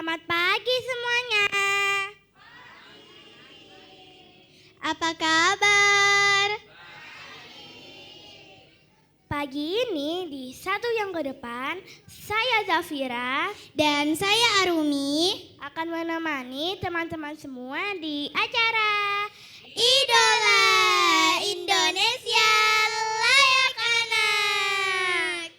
Selamat pagi semuanya. Apa kabar? Pagi ini di satu yang ke depan, saya Zafira Dan saya Arumi akan menemani teman-teman semua di acara Idola Indonesia Layak Anak.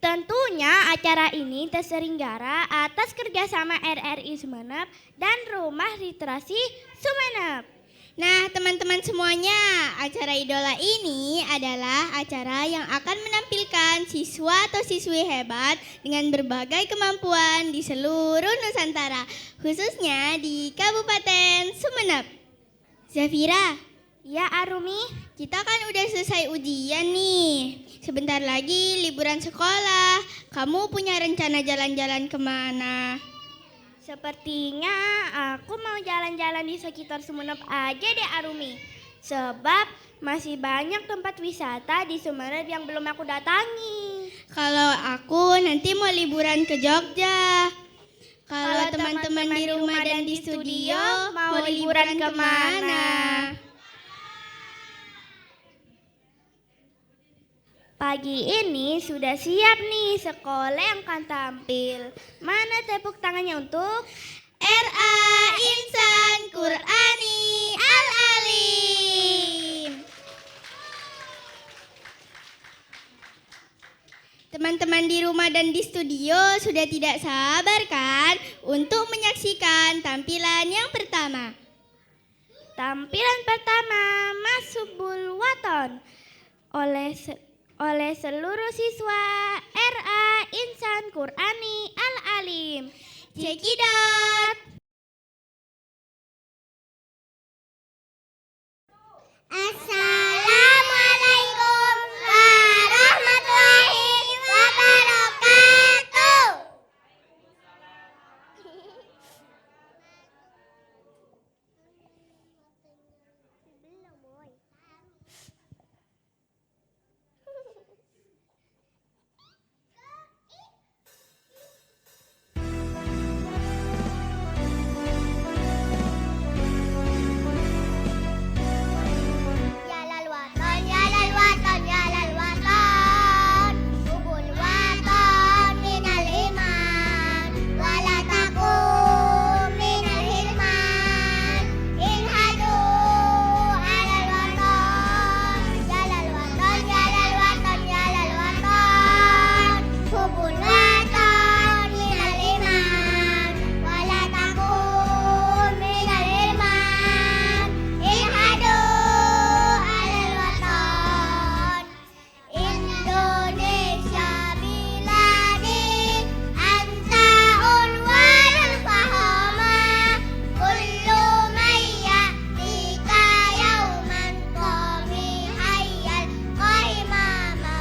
Tentunya acara ini terselenggara atas kerjasama RRI Sumeneb dan Rumah Literasi Sumeneb. Nah teman-teman semuanya, acara Idola ini adalah acara yang akan menampilkan siswa atau siswi hebat dengan berbagai kemampuan di seluruh Nusantara, khususnya di Kabupaten Sumeneb. Zafira, Ya Arumi, kita kan udah selesai ujian nih. Sebentar lagi liburan sekolah. Kamu punya rencana jalan-jalan kemana? sepertinya aku mau jalan-jalan di sekitar Sumeneb aja deh Arumi. Sebab masih banyak tempat wisata di Sumeneb yang belum aku datangi. Kalau aku nanti mau liburan ke Jogja. Kalau teman-teman di rumah dan di studio mau liburan kemana? Pagi ini sudah siap nih sekolah yang akan tampil. Mana tepuk tangannya untuk R.A. Insan Qur'ani Al-Alim. Teman-teman di rumah dan di studio sudah tidak sabar kan untuk menyaksikan tampilan yang pertama. tampilan pertama Masubul Waton oleh seluruh siswa R.A. Insan Qur'ani Al-Alim. Cekidot. Assalamualaikum warahmatullahi wabarakatuh. Yalal waton, yalal waton, yalal waton. Hubul waton minal iman. Wala takum minal hilman. Inhadu alal waton. Yalal waton, yalal waton, yalal waton. Hubul waton minal iman. Wala takum minal hilman. Inhadu alal waton. Indonesia biladi anta unwarul fahama. Kullu man ya'tika yawman qami hayyal qaimama.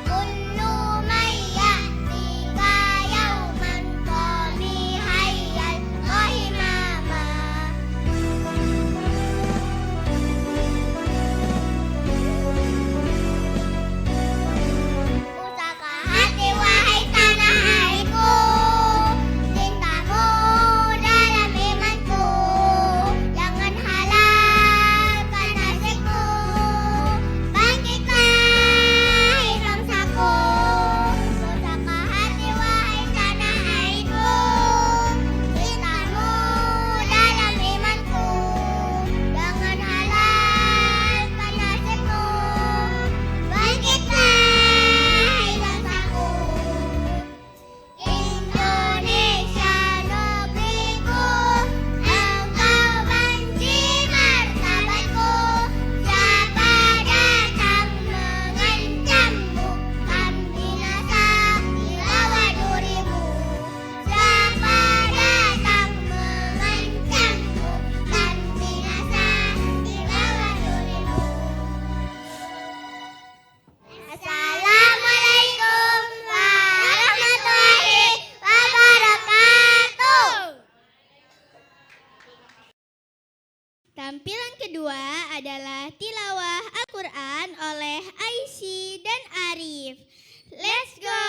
Kullu man ya'tika yawman qami hayyal qaimama. Pusaka hati wahai tanah airku, cintamu dalam imanku. Jangan halalkan nasibku, bangkitlah bangsaku. Pusaka hati wahai tanah airku, cintamu dalam imanku. Jangan halalkan nasibku, bangkitlah bangsaku. Indonesia negeriku, engkau banci martabatku. Siapa datang mengancammu, kan binasa dilawan durimu. Siapa datang mengancammu, kan binasa dilawan durimu. Assalamualaikum warahmatullahi wabarakatuh. Tampilan kedua adalah tilawah Al-Quran oleh Aisyah dan Arif. Let's go!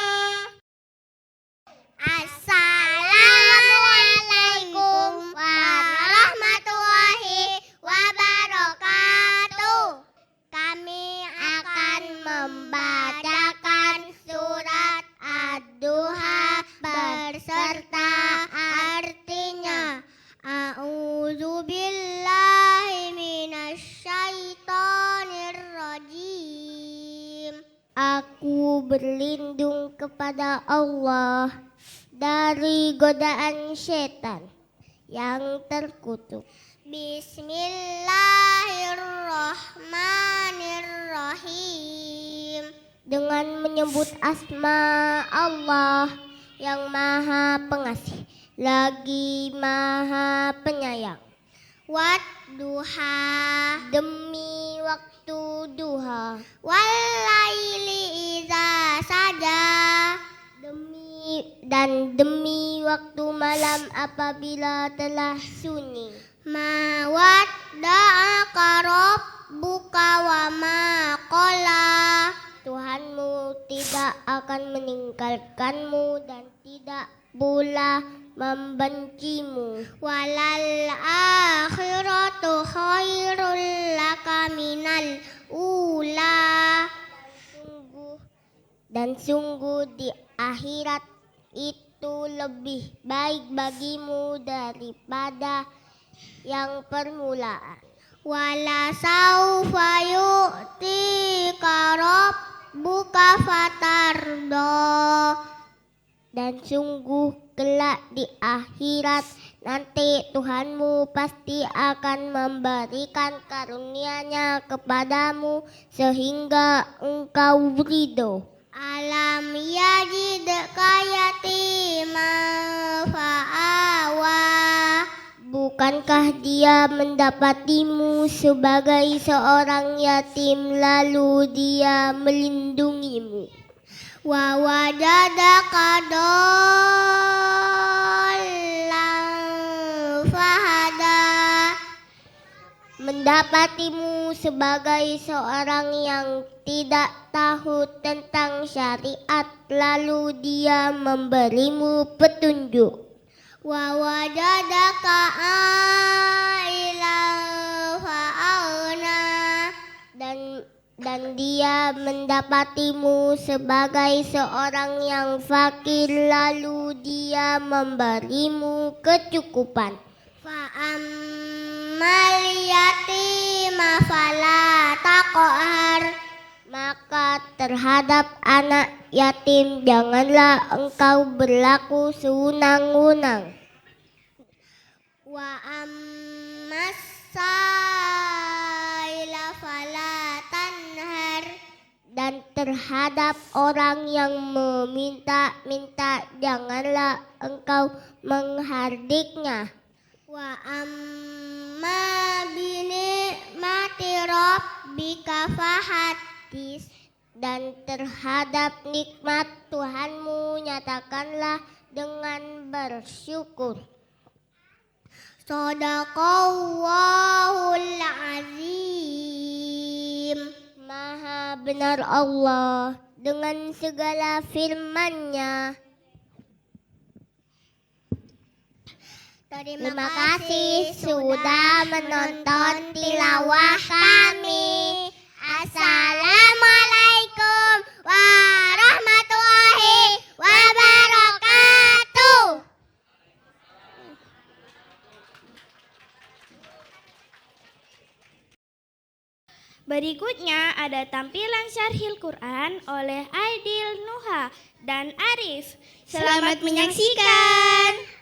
Aku berlindung kepada Allah dari godaan setan yang terkutuk. Bismillahirrahmanirrahim. Dengan menyebut asma Allah yang maha pengasih lagi maha penyayang. Wadduha, demi waktu duha. Walaili idza saja, demi waktu malam apabila telah sunyi. Ma wadda'aka rabbuka wa ma qala. Tuhanmu tidak akan meninggalkanmu dan tidak pula membencimu. Walal akhiratu khairul laka minal ula. Dan sungguh di akhirat itu lebih baik bagimu daripada yang permulaan. Wala saufa yu'tika rabbuka fatardo. Dan sungguh kelak di akhirat nanti Tuhanmu pasti akan memberikan karunia-Nya kepadamu sehingga engkau ridho. Alam yajidka yatiman fa'awa. Bukankah Dia mendapatimu sebagai seorang yatim lalu Dia melindungimu? Wa wajadaka dollan fahada. Mendapatimu sebagai seorang yang tidak tahu tentang syariat lalu Dia memberimu petunjuk. Wa wajadaka ailan fa'aghna. Dan Dia mendapatimu sebagai seorang yang fakir lalu Dia memberimu kecukupan. Fa'ammal yatima fala taqhar. Maka terhadap anak yatim janganlah engkau berlaku sewenang-wenang. Wa ammas saila fala tanhar. Dan terhadap orang yang meminta-minta janganlah engkau menghardiknya. Wa amma binikmati rabbika fahaddits. Dan terhadap nikmat Tuhanmu nyatakanlah dengan bersyukur. Shadaqallahul azim. Maha benar Allah dengan segala firman-Nya. Terima kasih sudah menonton tilawah kami. Assalamualaikum warahmatullahi wabarakatuh. Berikutnya ada tampilan Syarhil Quran oleh Aidil Nuha dan Arif. Selamat menyaksikan.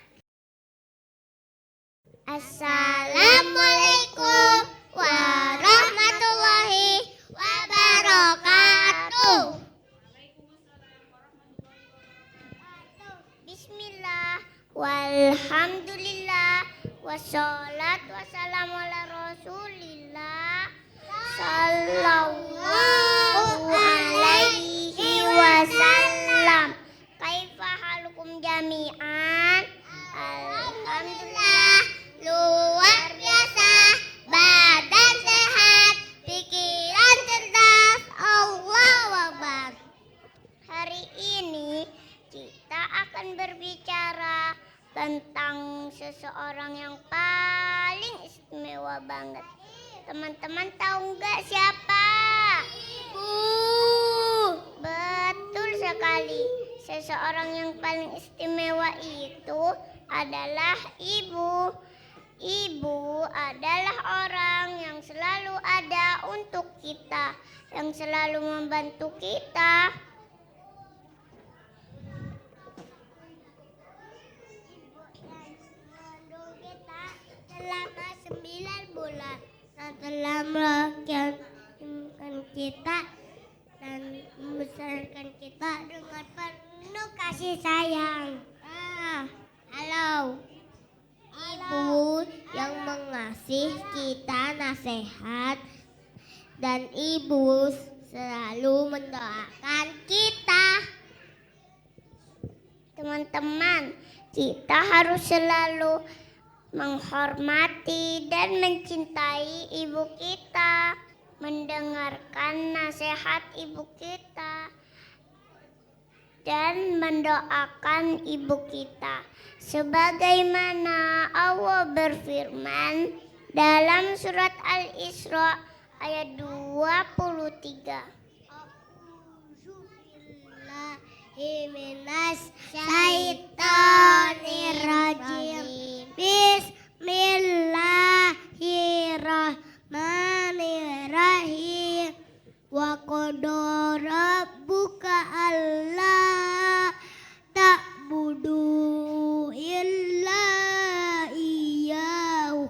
Assalamualaikum warahmatullahi wabarakatuh. Bismillah, walhamdulillah, wassalatu wassalamu ala rasulillah sallallahu alaihi wasallam. Kaifa halukum jami'an? Alhamdulillah, luar biasa, badan sehat, pikiran cerdas, Allahu Akbar. Hari ini kita akan berbicara tentang seseorang yang paling istimewa banget. Teman-teman tahu nggak siapa? Betul sekali. Seseorang yang paling istimewa itu adalah ibu. Ibu adalah orang yang selalu ada untuk kita, yang selalu membantu kita. telah melahirkan kita dan membesarkan kita dengan penuh kasih sayang. Halo. Ibu yang mengasihi kita nasihat dan ibu selalu mendoakan kita. Teman-teman, kita harus selalu menghormati dan mencintai ibu kita, mendengarkan nasihat ibu kita, dan mendoakan ibu kita. Sebagaimana Allah berfirman dalam surat Al-Isra ayat 23. Minas syaitonir rajim. Bismillahirrahmanirrahim. Wa qada rabbuka alla ta'budu illa iyyahu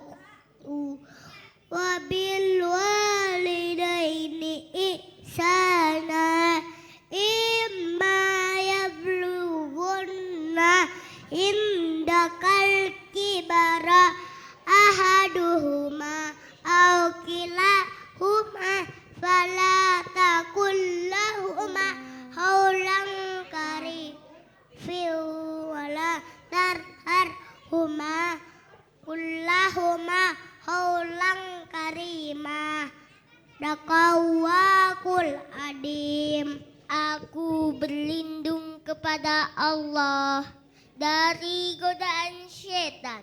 wa bil walidaini ihsana imma yablughanna indakal kibara ahaduhuma aw kilahuma fala taqul lahuma haulan karifiu wala tarharhuma kullahuma haulan karima. Dakawakul adim. Aku berlindung kepada Allah dari godaan syaitan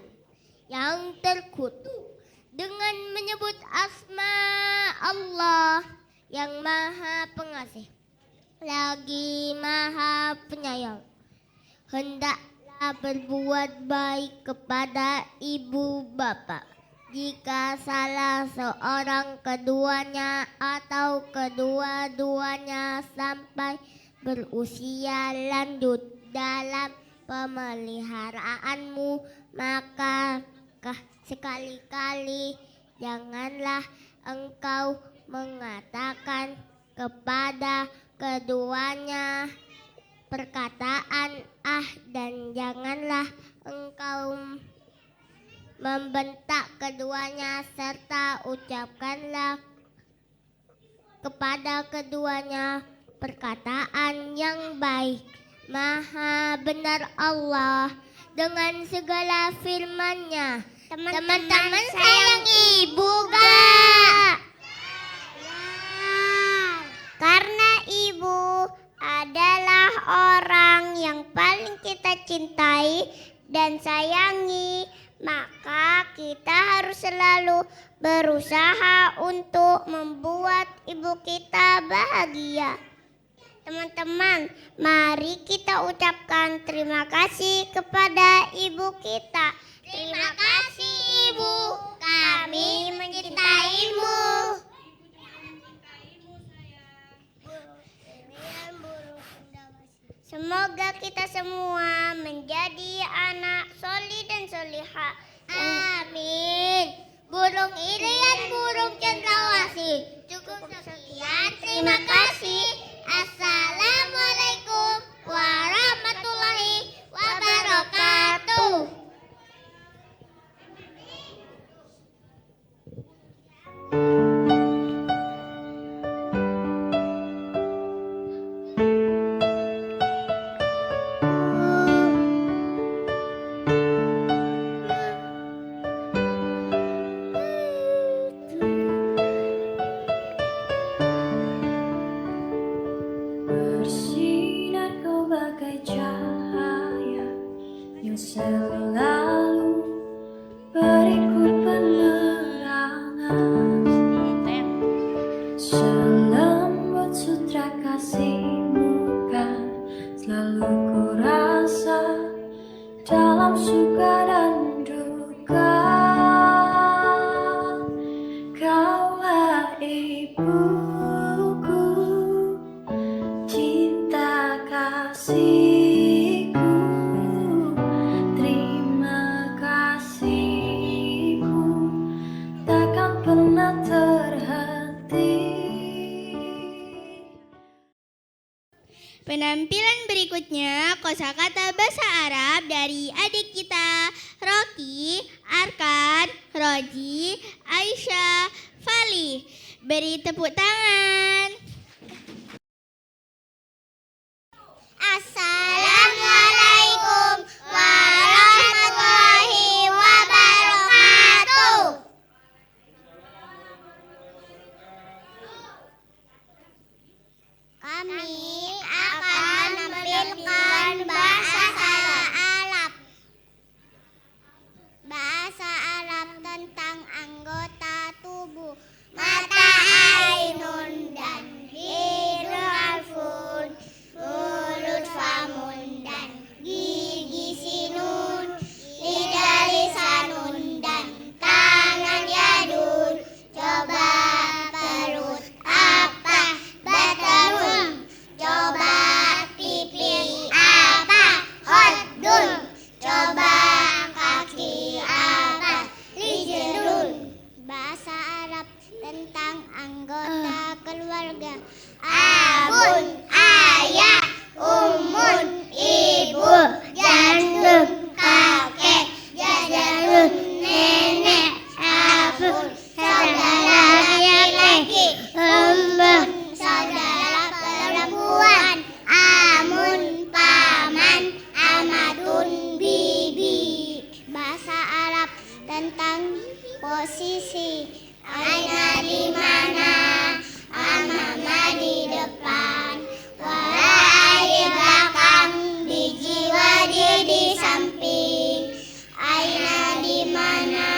yang terkutuk dengan menyebut asma Allah yang maha pengasih lagi maha penyayang. Hendaklah berbuat baik kepada ibu bapa jika salah seorang keduanya atau kedua-duanya sampai berusia lanjut dalam pemeliharaanmu, maka sekali-kali janganlah engkau mengatakan kepada keduanya perkataan dan janganlah engkau membentak keduanya serta ucapkanlah kepada keduanya perkataan yang baik. Maha benar Allah dengan segala firman-Nya. Teman-teman sayang ibu gak? Karena ibu adalah orang yang paling kita cintai dan sayangi, maka kita harus selalu berusaha untuk membuat ibu kita bahagia. Teman-teman, mari kita ucapkan terima kasih kepada ibu kita. Terima kasih ibu, kami mencintaimu. Semoga kita semua menjadi anak solih dan solihah. Amin. Burung irian, burung cendrawasih. Cukup sekian, terima kasih. Assalamualaikum warahmatullahi wabarakatuh. Bersinar kau bagai cahaya yang selalu beriku penerangan. Penampilan berikutnya kosakata bahasa Arab dari adik kita Rocky, Arkan, Roji, Aisyah, Fali. Beri tepuk tangan. Assalamualaikum warahmatullahi wabarakatuh. Kami akan menampilkan bahasa Arab. Bahasa Arab tentang anggota tubuh. Mata, ainun, dan hidung, alfun, mulut, famun, dan gigi, sinun, lidah, lisanun, dan tangan, yadun. Coba perut apa? Batanun. Coba pipi apa? Khodun. Coba kaki apa? Rijlun. Bahasa Arab tentang anggota keluarga. Abun, ayah, umun, ibu, jantung, kakek, jadun, nenek, abun, saudara laki-laki, umun, saudara perempuan, amun, paman, amatun, bibi. Bahasa Arab tentang posisi. Aina di mana, amama di depan, wara di belakang, di jiwa di samping. Aina di mana,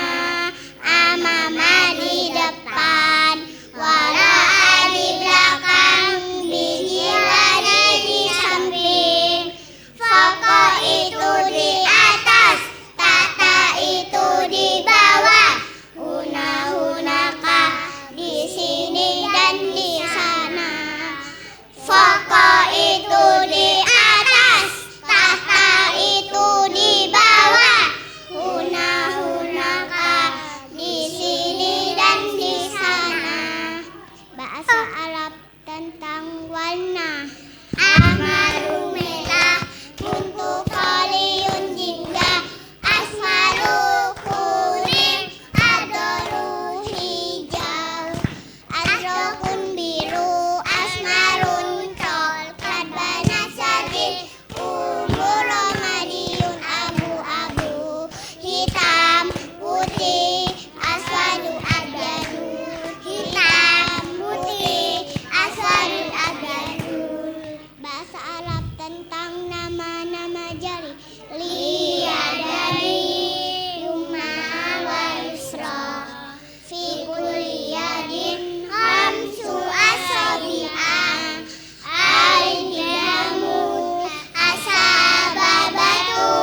amama di depan, wara di belakang, di jiwa di samping. Foko itu di atas, tata itu di bawah. Huna-hunaka di sini dan di sana. Foko itu di atas, tahta itu di bawah. Huna-hunaka di sini dan di sana. Bahasa Arab tentang warna. Ahmaru merah, buntu koliun jingga, asmaru kuning, adoru hijau, azrokun biru, asmarun coklat, banasari, umur romadiyun abu-abu, hitam, putih, aswadu abyadu, hitam, putih, aswadu abyadu. Bahasa Arab tentang nama-nama jari. Liyadani, yumna wa yusra, fi kulli yadin hamsu asabi'a, al-jamu, asababatu,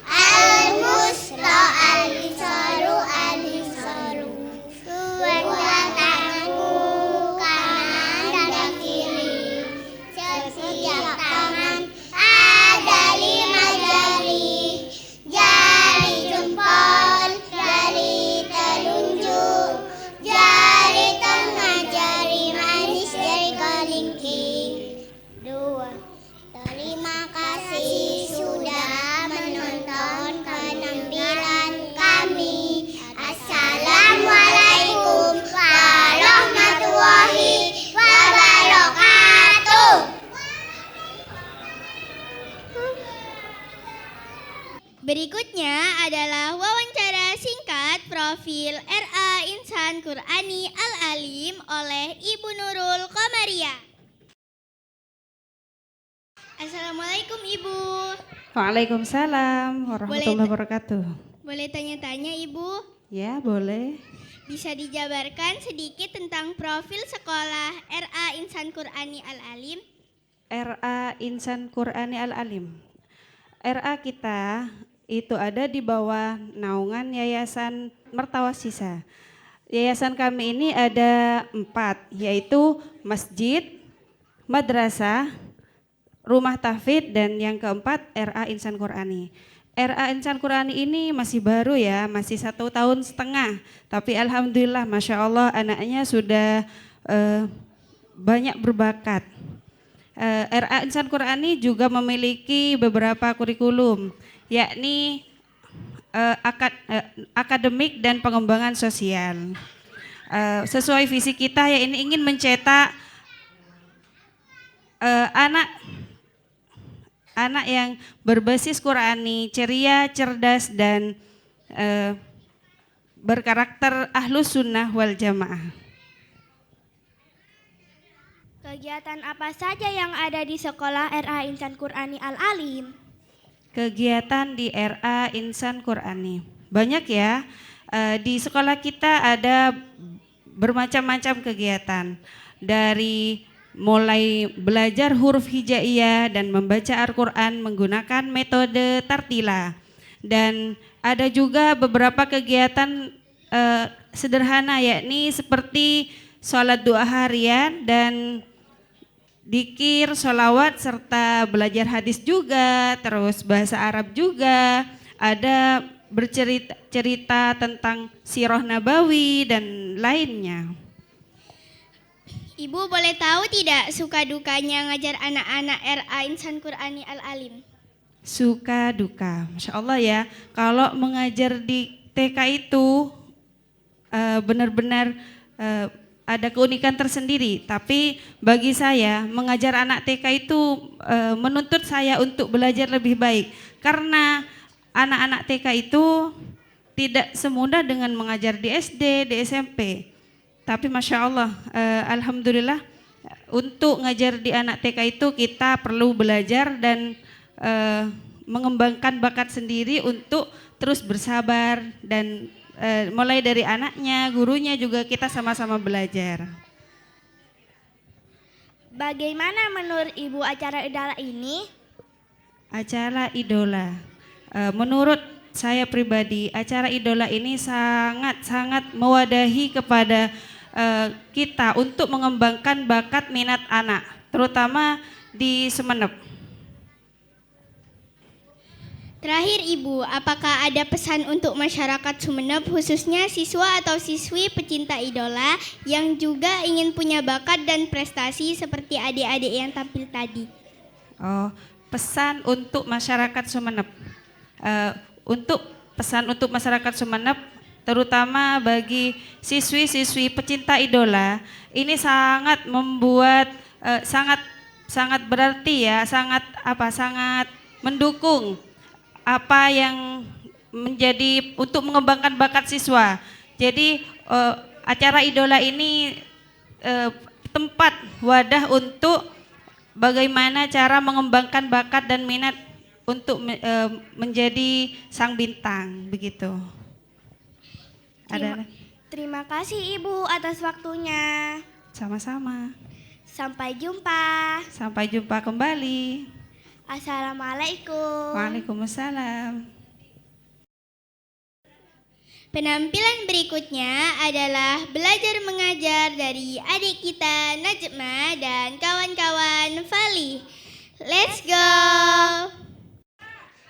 al-musta, al-isaru, al-isaru. Dua tanganmu kanan dan kiri. Setiap tangan ada 5 jari. Jari jempol, jari telunjuk, jari tengah, jari manis, jari kelingking. 2. Terima kasih sudah menonton penampilan kami. Assalamualaikum warahmatullahi wabarakatuh. Berikutnya adalah wawancara singkat profil RA Insan Qur'ani Al-Alim oleh Ibu Nurul Komaria. Assalamualaikum Ibu. Waalaikumsalam warahmatullahi wabarakatuh. Boleh tanya-tanya Ibu? Ya, boleh. Bisa dijabarkan sedikit tentang profil sekolah RA Insan Qur'ani Al-Alim? RA Insan Qur'ani Al-Alim. RA kita itu ada di bawah naungan Yayasan Mertawa Sisa. Yayasan kami ini ada 4, yaitu masjid, madrasah, rumah tahfidz, dan yang keempat RA Insan Qur'ani. RA Insan Qur'ani ini masih baru ya, masih 1,5 tahun. Tapi alhamdulillah, masya Allah anaknya sudah banyak berbakat. RA Insan Qur'ani juga memiliki beberapa kurikulum, yakni akademik dan pengembangan sosial. Sesuai visi kita, ya ini ingin mencetak anak yang berbasis Qur'ani, ceria, cerdas, dan berkarakter ahlus sunnah wal jamaah. Kegiatan apa saja yang ada di sekolah RA Insan Qur'ani Al-Alim? Kegiatan di RA Insan Qur'ani banyak ya. Di sekolah kita ada bermacam-macam kegiatan, dari mulai belajar huruf hijaiyah dan membaca Al-Quran menggunakan metode tartila, dan ada juga beberapa kegiatan sederhana, yakni seperti sholat duha harian dan dikir, sholawat, serta belajar hadis juga, terus bahasa Arab juga, ada bercerita tentang sirah nabawi dan lainnya. Ibu boleh tahu tidak suka dukanya ngajar anak-anak RA Insan Qur'ani Al-Alim? Suka duka, Masya Allah ya, kalau mengajar di TK itu benar-benar ada keunikan tersendiri. Tapi bagi saya mengajar anak TK itu menuntut saya untuk belajar lebih baik, karena anak-anak TK itu tidak semudah dengan mengajar di SD, di SMP. Tapi Masya Allah, Alhamdulillah, untuk ngajar di anak TK itu kita perlu belajar dan mengembangkan bakat sendiri untuk terus bersabar, dan mulai dari anaknya, gurunya juga kita sama-sama belajar. Bagaimana menurut Ibu acara idola ini? Acara idola, menurut saya pribadi, acara idola ini sangat-sangat mewadahi kepada kita untuk mengembangkan bakat minat anak, terutama di Sumeneb. Terakhir Ibu, apakah ada pesan untuk masyarakat Sumeneb, khususnya siswa atau siswi pecinta idola yang juga ingin punya bakat dan prestasi seperti adik-adik yang tampil tadi? Oh, pesan untuk masyarakat Sumeneb. Pesan untuk masyarakat Sumeneb, terutama bagi siswi-siswi pecinta idola, ini sangat membuat sangat berarti ya, sangat mendukung apa yang menjadi untuk mengembangkan bakat siswa. Jadi acara idola ini tempat wadah untuk bagaimana cara mengembangkan bakat dan minat untuk menjadi sang bintang, begitu. Terima kasih Ibu atas waktunya. Sama-sama. Sampai jumpa. Sampai jumpa kembali. Assalamualaikum. Waalaikumsalam. Penampilan berikutnya adalah belajar mengajar dari adik kita Najma dan kawan-kawan Fali. Let's go!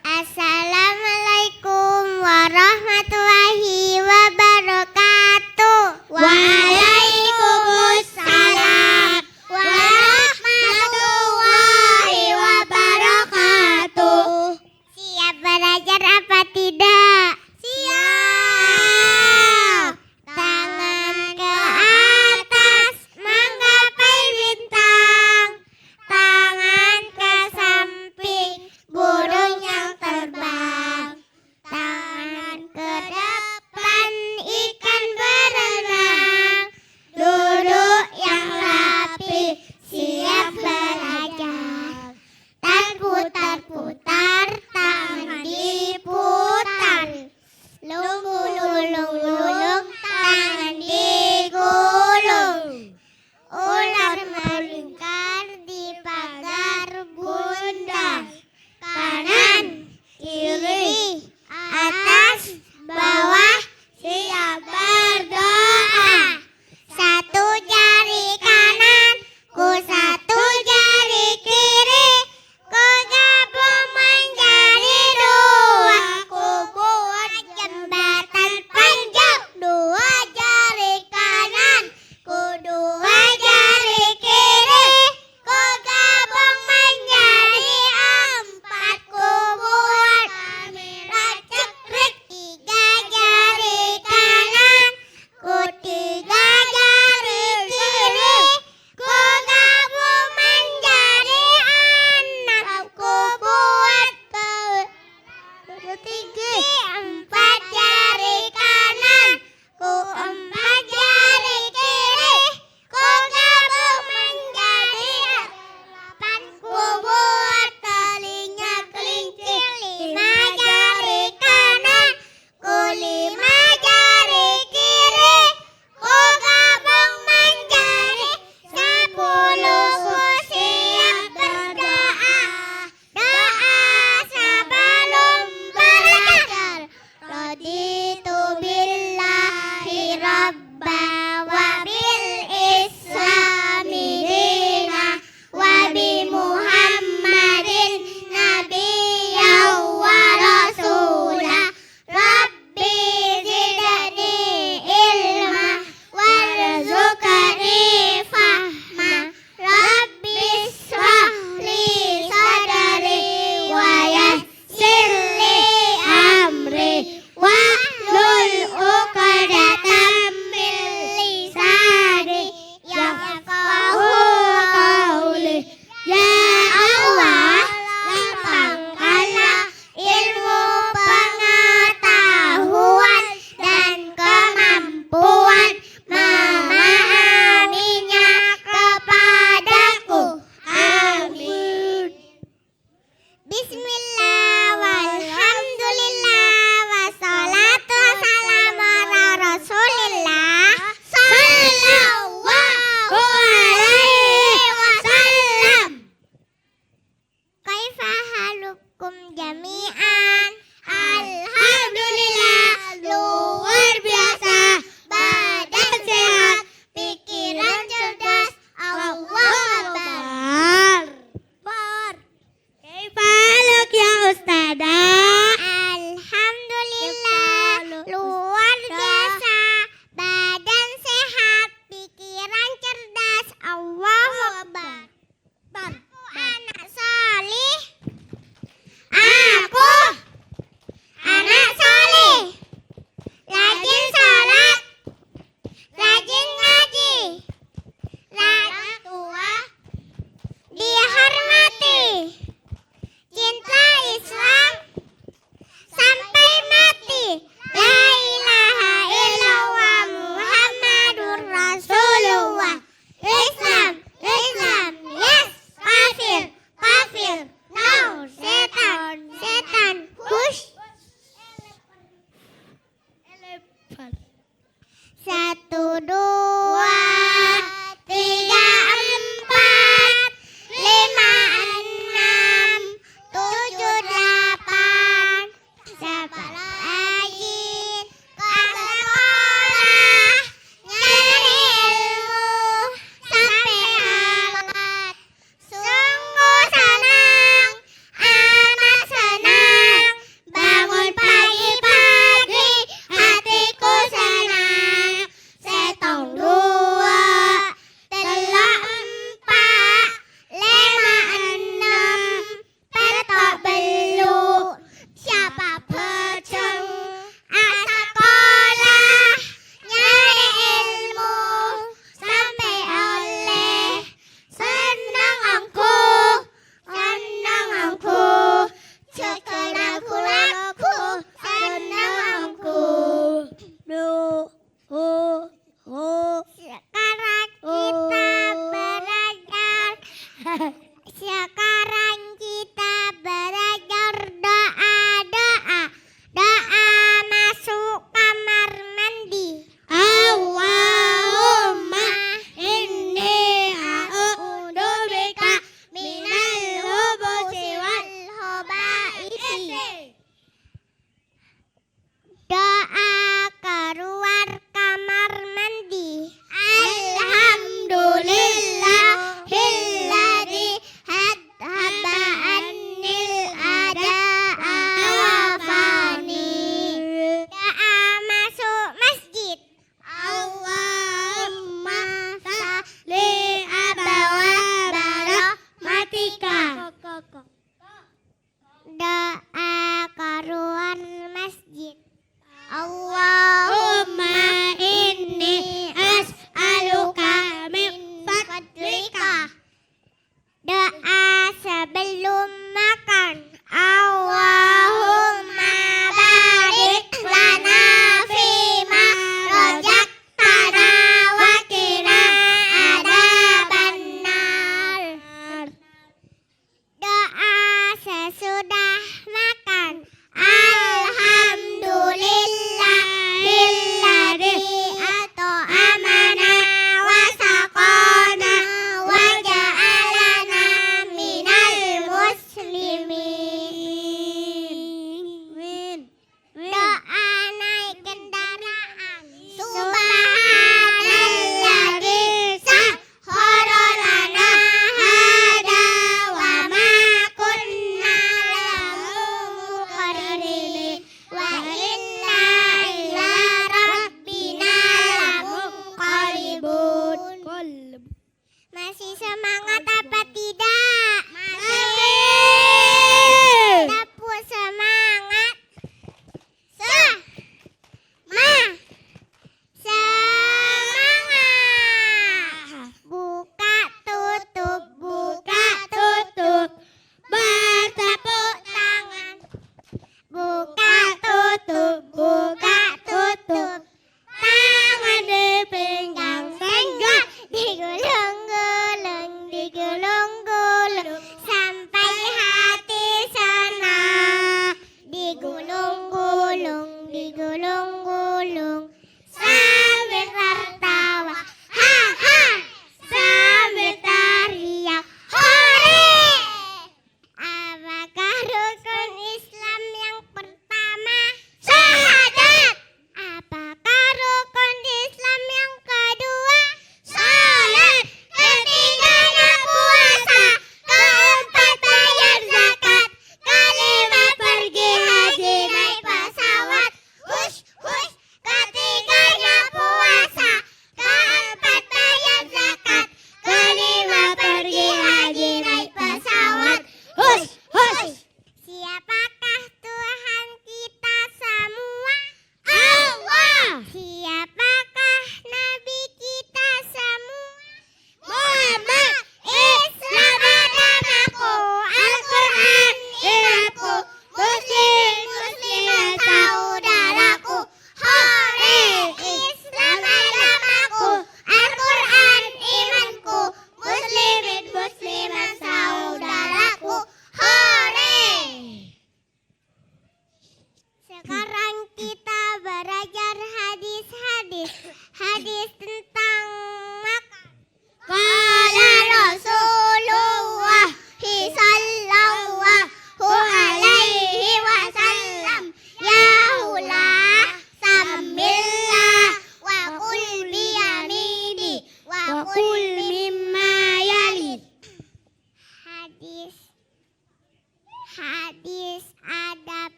Assalamualaikum warahmatullahi wabarakatuh. Waalaikumsalam warahmatullahi wabarakatuh. Siap belajar apa tidak? Siap. Tangan ke atas menggapai bintang. Tangan ke samping burung yang terbang. Tangan ke depan 1, 2, 3, 4, 5, 6, 7, 8. Siapa lagi ke sekolah nyari ilmu sampai amat. Sungguh senang, amat senang. Bangun pagi-pagi hatiku senang.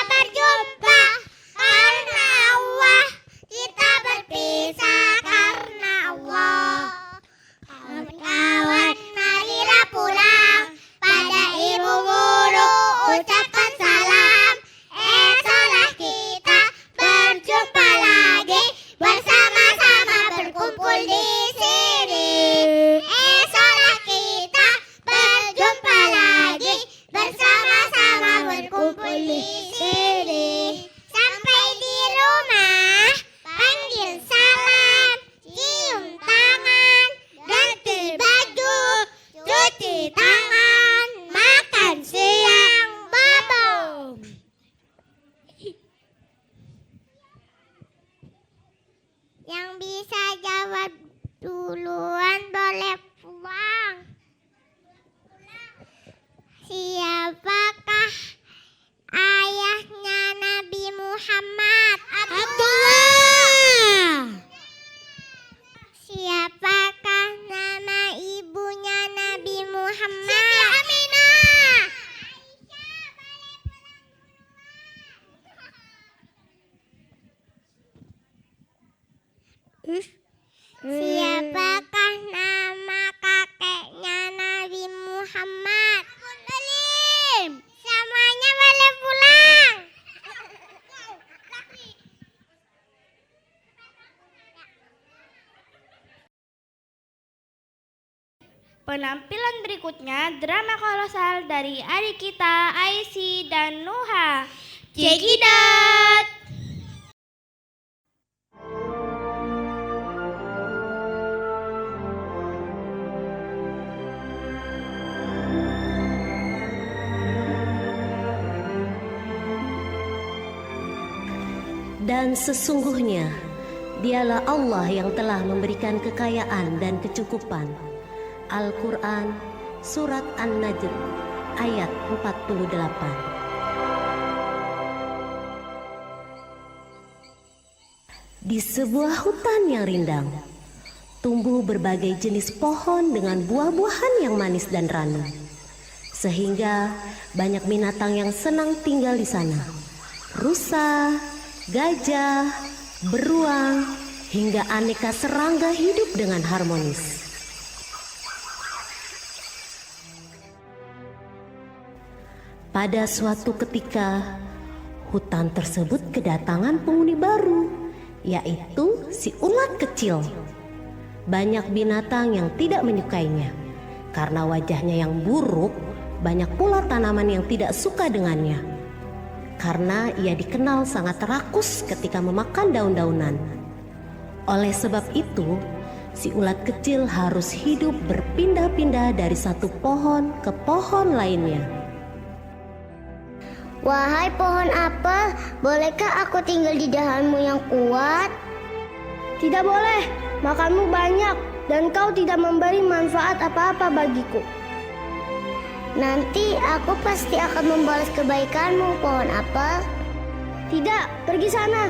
berjumpa karena Allah, kita berpisah karena Allah. Kawan-kawan, marilah pulang, pada ibu guru ucapkan salam. Esoklah kita berjumpa lagi, bersama-sama berkumpul di sini. Esoklah kita berjumpa lagi, bersama-sama berkumpul di sini. Sampai di rumah, panggil salam, cium tangan, ganti baju, cuci tangan, makan siang, bobo. Yang bisa jawab duluan boleh pulang. Siapakah ayahnya Nabi Muhammad? Abdullah. Siapakah nama ibunya Nabi Muhammad? Siti Aminah. Siapakah nama kakeknya Nabi Muhammad? Salim. Semuanya boleh pulang. Penampilan berikutnya drama kolosal dari adik kita Aisy dan Nuha. Check it out. Dan sesungguhnya, dialah Allah yang telah memberikan kekayaan dan kecukupan. Al-Quran, Surat An-Najm, ayat 48. Di sebuah hutan yang rindang, tumbuh berbagai jenis pohon dengan buah-buahan yang manis dan ranum. Sehingga banyak binatang yang senang tinggal di sana. Rusa, gajah, beruang, hingga aneka serangga hidup dengan harmonis. Pada suatu ketika, hutan tersebut kedatangan penghuni baru, yaitu si ulat kecil. Banyak binatang yang tidak menyukainya, karena wajahnya yang buruk, banyak pula tanaman yang tidak suka dengannya. Karena ia dikenal sangat rakus ketika memakan daun-daunan. Oleh sebab itu, si ulat kecil harus hidup berpindah-pindah dari satu pohon ke pohon lainnya. Wahai pohon apel, bolehkah aku tinggal di dahanmu yang kuat? Tidak boleh, makanmu banyak dan kau tidak memberi manfaat apa-apa bagiku. Nanti aku pasti akan membalas kebaikanmu, pohon apel. Tidak, pergi sana.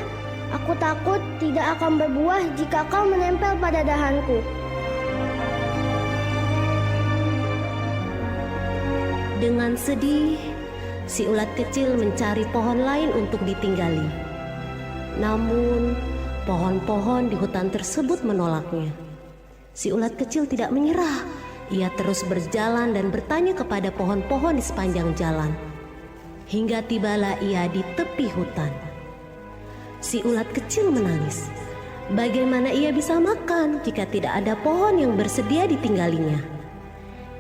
Aku takut tidak akan berbuah jika kau menempel pada dahanku. Dengan sedih, si ulat kecil mencari pohon lain untuk ditinggali. Namun, pohon-pohon di hutan tersebut menolaknya. Si ulat kecil tidak menyerah. Ia terus berjalan dan bertanya kepada pohon-pohon di sepanjang jalan. Hingga tibalah ia di tepi hutan. Si ulat kecil menangis. Bagaimana ia bisa makan jika tidak ada pohon yang bersedia ditinggalinya?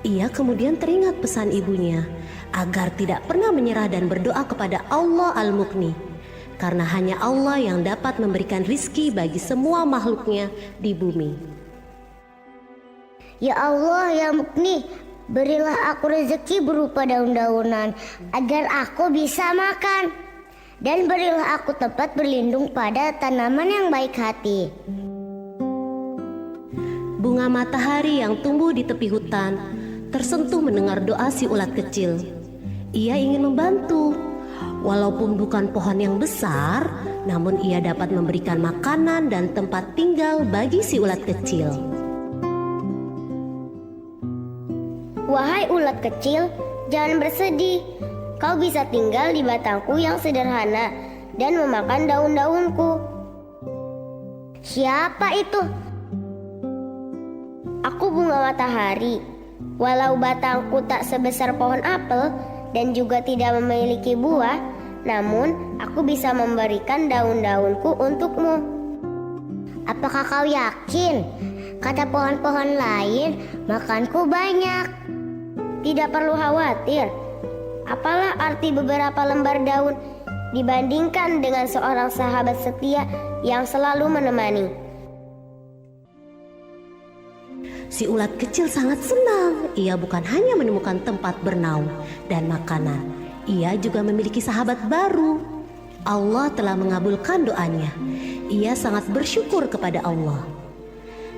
Ia kemudian teringat pesan ibunya agar tidak pernah menyerah dan berdoa kepada Allah Al-Mughni, karena hanya Allah yang dapat memberikan rizki bagi semua makhluknya di bumi. Ya Allah, ya Mughni, berilah aku rezeki berupa daun-daunan agar aku bisa makan. Dan berilah aku tempat berlindung pada tanaman yang baik hati. Bunga matahari yang tumbuh di tepi hutan tersentuh mendengar doa si ulat kecil. Ia ingin membantu. Walaupun bukan pohon yang besar, namun ia dapat memberikan makanan dan tempat tinggal bagi si ulat kecil. Wahai ulat kecil, jangan bersedih. kau bisa tinggal di batangku yang sederhana dan memakan daun-daunku. Siapa itu? Aku bunga matahari. Walau batangku tak sebesar pohon apel dan juga tidak memiliki buah, namun aku bisa memberikan daun-daunku untukmu. Apakah kau yakin? Kata pohon-pohon lain, makanku banyak. Tidak perlu khawatir. Apalah arti beberapa lembar daun dibandingkan dengan seorang sahabat setia yang selalu menemani. Si ulat kecil sangat senang. Ia bukan hanya menemukan tempat bernaung dan makanan, ia juga memiliki sahabat baru. Allah telah mengabulkan doanya. Ia sangat bersyukur kepada Allah.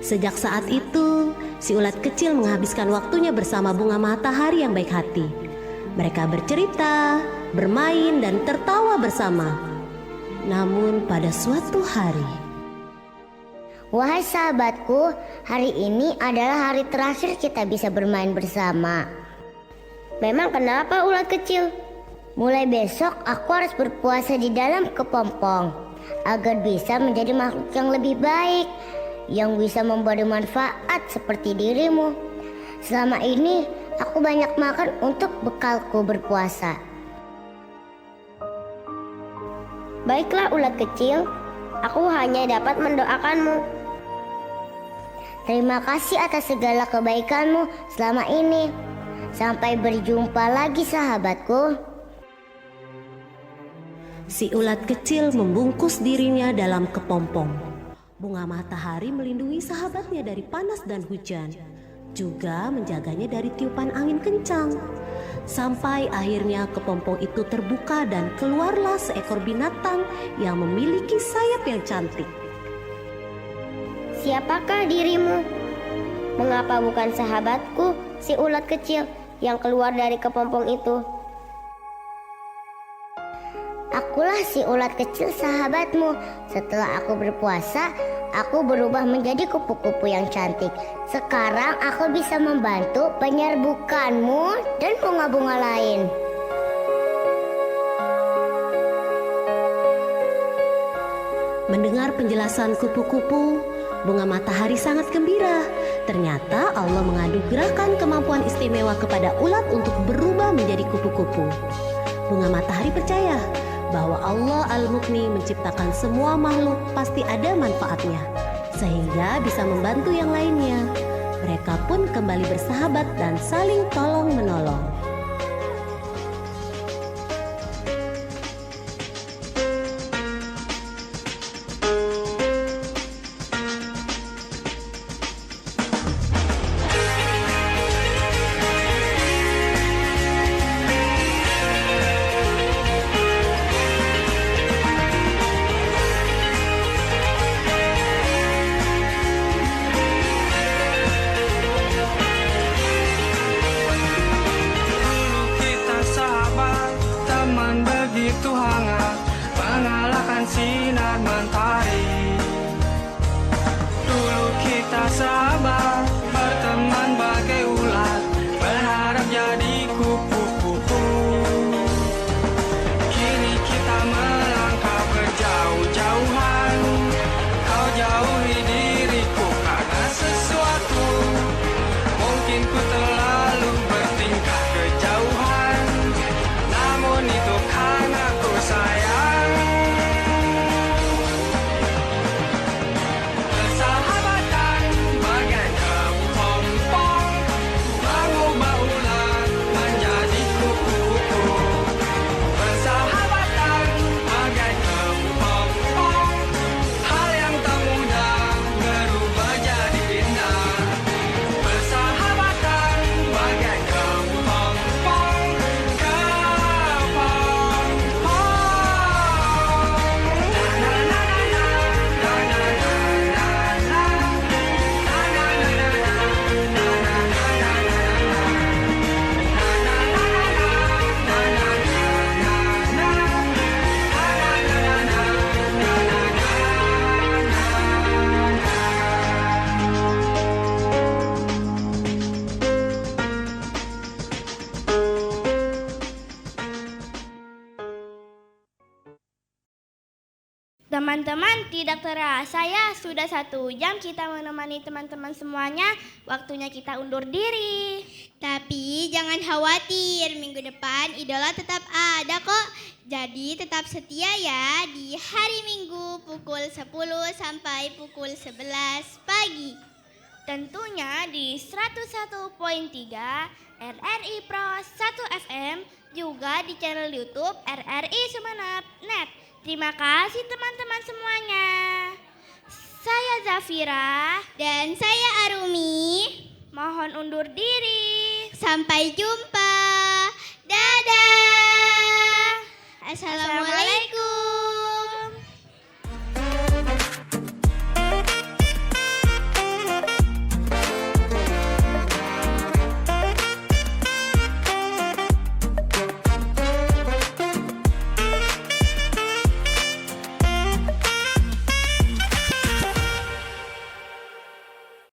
Sejak saat itu, si ulat kecil menghabiskan waktunya bersama bunga matahari yang baik hati. Mereka bercerita, bermain, dan tertawa bersama. Namun pada suatu hari, wahai sahabatku, hari ini adalah hari terakhir kita bisa bermain bersama. Memang kenapa ulat kecil? Mulai besok aku harus berpuasa di dalam kepompong agar bisa menjadi makhluk yang lebih baik, yang bisa memberi manfaat seperti dirimu. Selama ini aku banyak makan untuk bekalku berpuasa. Baiklah ulat kecil, aku hanya dapat mendoakanmu. Terima kasih atas segala kebaikanmu selama ini. Sampai berjumpa lagi sahabatku. si ulat kecil membungkus dirinya dalam kepompong. Bunga matahari melindungi sahabatnya dari panas dan hujan, juga menjaganya dari tiupan angin kencang. Sampai akhirnya kepompong itu terbuka dan keluarlah seekor binatang yang memiliki sayap yang cantik. Siapakah dirimu? Mengapa bukan sahabatku, si ulat kecil yang keluar dari kepompong itu? Akulah si ulat kecil sahabatmu. Setelah aku berpuasa, aku berubah menjadi kupu-kupu yang cantik. Sekarang aku bisa membantu penyerbukanmu dan bunga-bunga lain. Mendengar penjelasan kupu-kupu, bunga matahari sangat gembira. Ternyata Allah menganugerahkan kemampuan istimewa kepada ulat untuk berubah menjadi kupu-kupu. Bunga matahari percaya bahwa Allah Al-Mughni menciptakan semua makhluk pasti ada manfaatnya, sehingga bisa membantu yang lainnya. Mereka pun kembali bersahabat dan saling tolong-menolong. Begitu hangat mengalahkan sinar mentari. Dulu kita sahabat, berteman bagai ulat, berharap jadi kupu-kupu. Kini kita melangkah berjauh-jauhan, kau jauhi diriku karena sesuatu. Mungkin ku terlalu bertingkah kejauhan, namun itu karena ku sayang. Teman-teman, tidak terasa ya, sudah 1 jam kita menemani teman-teman semuanya. Waktunya kita undur diri. Tapi jangan khawatir, minggu depan Idola tetap ada kok. Jadi tetap setia ya di hari Minggu pukul 10 sampai pukul 11 pagi. Tentunya di 101.3 RRI Pro 1 FM, juga di channel YouTube RRI Sumeneb Net. Terima kasih teman-teman semuanya. Saya Zafira Dan saya Arumi. mohon undur diri. Sampai jumpa. Dadah. Assalamualaikum.